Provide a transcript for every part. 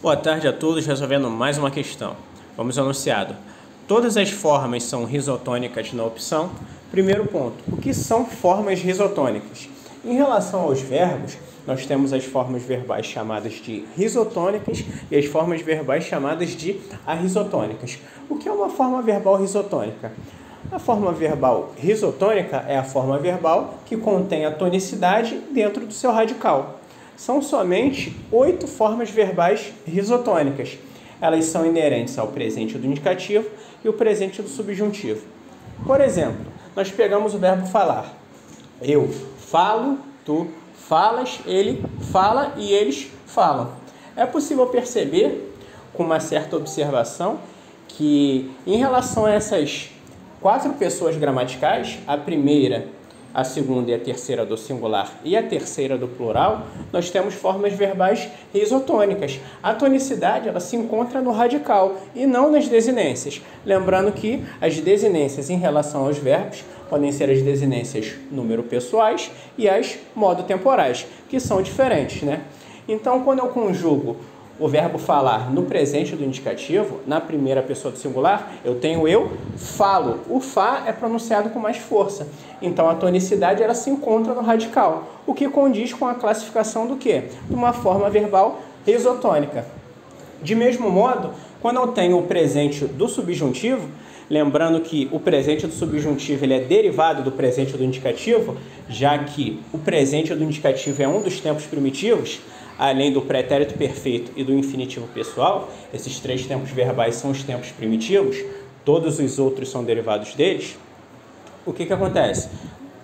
Boa tarde a todos, resolvendo mais uma questão. Vamos ao enunciado. Todas as formas são risotônicas na opção. Primeiro ponto, o que são formas risotônicas? Em relação aos verbos, nós temos as formas verbais chamadas de risotônicas e as formas verbais chamadas de arrisotônicas. O que é uma forma verbal risotônica? A forma verbal risotônica é a forma verbal que contém a tonicidade dentro do seu radical. São somente 8 formas verbais risotônicas. Elas são inerentes ao presente do indicativo e o presente do subjuntivo. Por exemplo, nós pegamos o verbo falar. Eu falo, tu falas, ele fala e eles falam. É possível perceber, com uma certa observação, que em relação a essas 4 pessoas gramaticais, a primeira, a segunda e a terceira do singular e a terceira do plural, nós temos formas verbais risotônicas. A tonicidade ela se encontra no radical e não nas desinências. Lembrando que as desinências em relação aos verbos podem ser as desinências número pessoais e as modo temporais, que são diferentes, né? Então, quando eu conjugo o verbo falar no presente do indicativo, na primeira pessoa do singular, eu tenho eu falo. O fá é pronunciado com mais força. Então, a tonicidade ela se encontra no radical, o que condiz com a classificação do quê? De uma forma verbal risotônica. De mesmo modo, quando eu tenho o presente do subjuntivo, lembrando que o presente do subjuntivo ele é derivado do presente do indicativo, já que o presente do indicativo é um dos tempos primitivos, além do pretérito perfeito e do infinitivo pessoal, esses 3 tempos verbais são os tempos primitivos, todos os outros são derivados deles. O que acontece?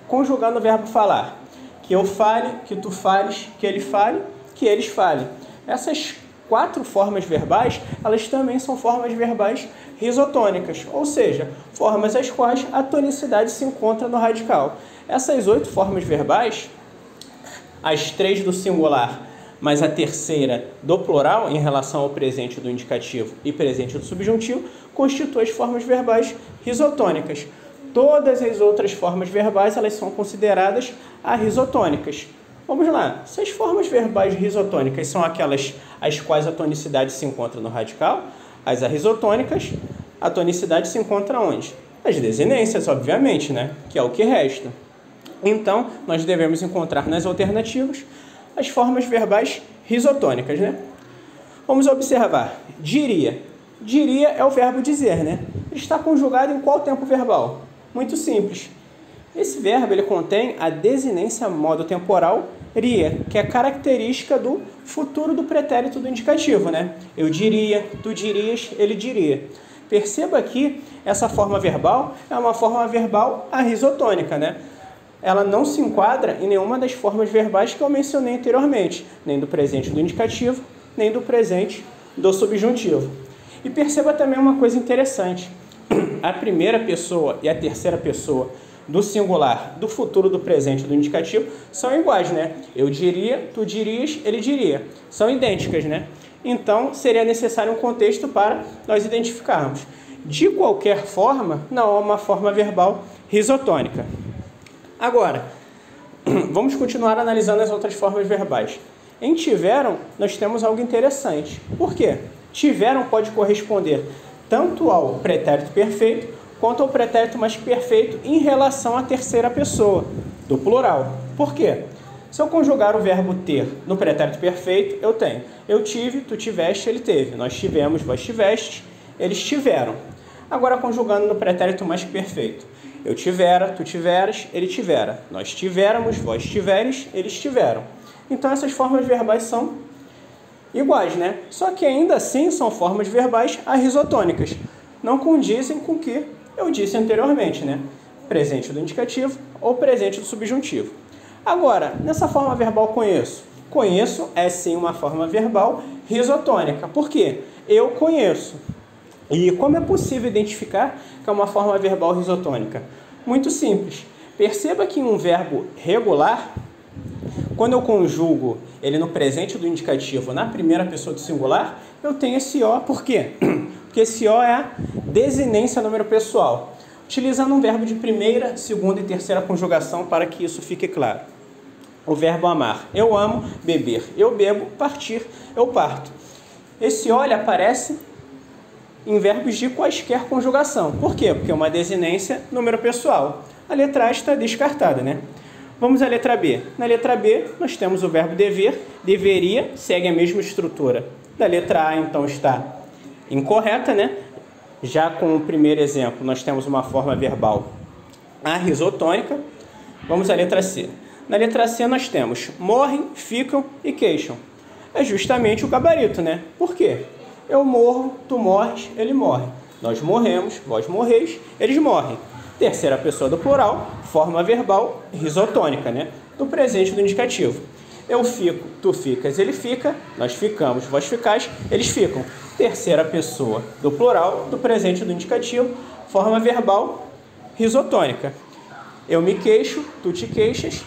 Conjugando o verbo falar, que eu fale, que tu fales, que ele fale, que eles falem. Essas 4 formas verbais, elas também são formas verbais risotônicas, ou seja, formas as quais a tonicidade se encontra no radical. Essas 8 formas verbais, as 3 do singular, mas a terceira do plural, em relação ao presente do indicativo e presente do subjuntivo, constitui as formas verbais risotônicas. Todas as outras formas verbais elas são consideradas arrisotônicas. Vamos lá, se as formas verbais risotônicas são aquelas as quais a tonicidade se encontra no radical, as arrisotônicas, a tonicidade se encontra onde? As desinências, obviamente, né? Que é o que resta. Então, nós devemos encontrar nas alternativas as formas verbais risotônicas, né? Vamos observar. Diria. Diria é o verbo dizer, né? Ele está conjugado em qual tempo verbal? Muito simples. Esse verbo ele contém a desinência modo temporal ria, que é característica do futuro do pretérito do indicativo, né? Eu diria, tu dirias, ele diria. Perceba que essa forma verbal é uma forma verbal arrisotônica, né? Ela não se enquadra em nenhuma das formas verbais que eu mencionei anteriormente, nem do presente do indicativo, nem do presente do subjuntivo. E perceba também uma coisa interessante. A primeira pessoa e a terceira pessoa do singular, do futuro, do presente do indicativo são iguais, né? Eu diria, tu dirias, ele diria. São idênticas, né? Então, seria necessário um contexto para nós identificarmos. De qualquer forma, não é uma forma verbal risotônica. Agora, vamos continuar analisando as outras formas verbais. Em tiveram, nós temos algo interessante. Por quê? Tiveram pode corresponder tanto ao pretérito perfeito quanto ao pretérito mais perfeito em relação à terceira pessoa, do plural. Por quê? Se eu conjugar o verbo ter no pretérito perfeito, eu tenho eu tive, tu tiveste, ele teve. Nós tivemos, vós tivestes, eles tiveram. Agora, conjugando no pretérito mais perfeito. Eu tivera, tu tiveras, ele tivera. Nós tivéramos, vós tiveres, eles tiveram. Então, essas formas verbais são iguais, né? Só que ainda assim são formas verbais arrisotônicas. Não condizem com o que eu disse anteriormente, né? Presente do indicativo ou presente do subjuntivo. Agora, nessa forma verbal conheço. Conheço é sim uma forma verbal risotônica. Por quê? Eu conheço. E como é possível identificar que é uma forma verbal risotônica? Muito simples. Perceba que em um verbo regular, quando eu conjugo ele no presente do indicativo na primeira pessoa do singular, eu tenho esse O. Por quê? Porque esse O é a desinência número pessoal. Utilizando um verbo de primeira, segunda e terceira conjugação para que isso fique claro. O verbo amar. Eu amo, beber. Eu bebo, partir. Eu parto. Esse olhe aparece em verbos de quaisquer conjugação. Por quê? Porque é uma desinência número pessoal. A letra A está descartada, né? Vamos à letra B. Na letra B, nós temos o verbo dever. Deveria, segue a mesma estrutura da letra A, então está incorreta, né? Já com o primeiro exemplo, nós temos uma forma verbal arrisotônica. Vamos à letra C. Na letra C, nós temos morrem, ficam e queixam. É justamente o gabarito, né? Por quê? Eu morro, tu morres, ele morre. Nós morremos, vós morreis, eles morrem. Terceira pessoa do plural, forma verbal risotônica, né? Do presente do indicativo. Eu fico, tu ficas, ele fica, nós ficamos, vós ficais, eles ficam. Terceira pessoa do plural, do presente do indicativo, forma verbal risotônica. Eu me queixo, tu te queixas,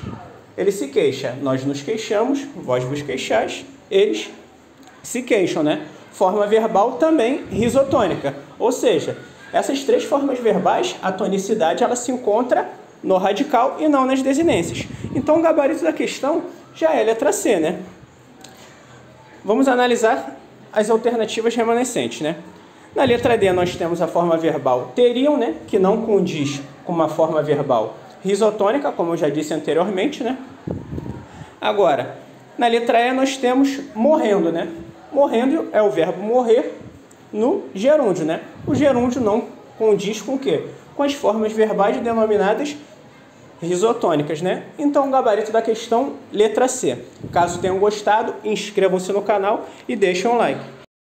ele se queixa. Nós nos queixamos, vós vos queixais, eles se queixam, né? Forma verbal também risotônica. Ou seja, essas três formas verbais, a tonicidade ela se encontra no radical e não nas desinências. Então o gabarito da questão já é letra C, né? Vamos analisar as alternativas remanescentes, né? Na letra D nós temos a forma verbal teriam, né? Que não condiz com uma forma verbal risotônica, como eu já disse anteriormente, né? Agora, na letra E nós temos morrendo, né? Morrendo é o verbo morrer no gerúndio, né? O gerúndio não condiz com o quê? Com as formas verbais denominadas risotônicas, né? Então, o gabarito da questão, letra C. Caso tenham gostado, inscrevam-se no canal e deixem um like.